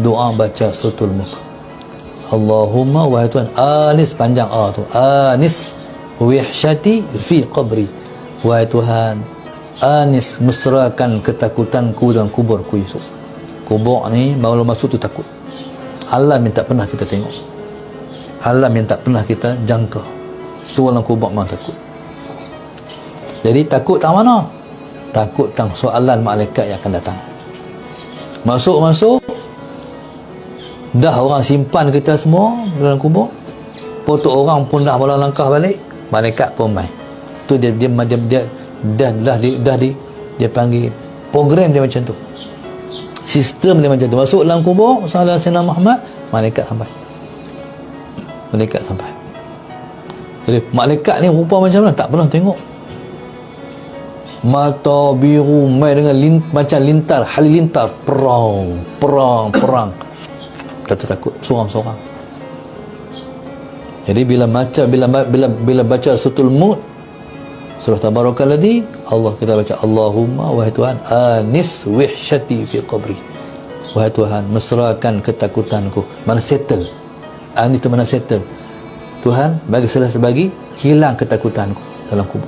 Doa baca suratul mulk. Allahumma, wahai Tuhan, anis, panjang tu, anis wihsyati fi qabri, wahai Tuhan, anis, mesrakan ketakutanku dalam kuburku esok. Kubur ni baru masuk tu takut. Alam yang tak pernah kita tengok, alam yang tak pernah kita jangka, tu dalam kubur memang takut. Jadi takut tang mana? Takut tang soalan malaikat yang akan datang. Masuk dah orang simpan kita semua dalam kubur, potong orang pun dah mula langkah balik, malaikat pun main. Tu dia panggil program dia macam tu, sistem dia macam tu. Masuk dalam kubur salah Sayyidina Muhammad, malaikat sampai. Jadi malaikat ni rupa macam mana tak pernah tengok. Mata biru main dengan macam lintar, halilintar, perang. Takut seorang-seorang. Jadi bila baca suratul mulk, surah tabarakalladzi, Allah kita baca Allahumma, wahai Tuhan, anis wihsyati fi qabri, wahai Tuhan, mesrakan ketakutanku. Mana settle, anis tu mana settle, Tuhan bagi hilang ketakutanku dalam kubur.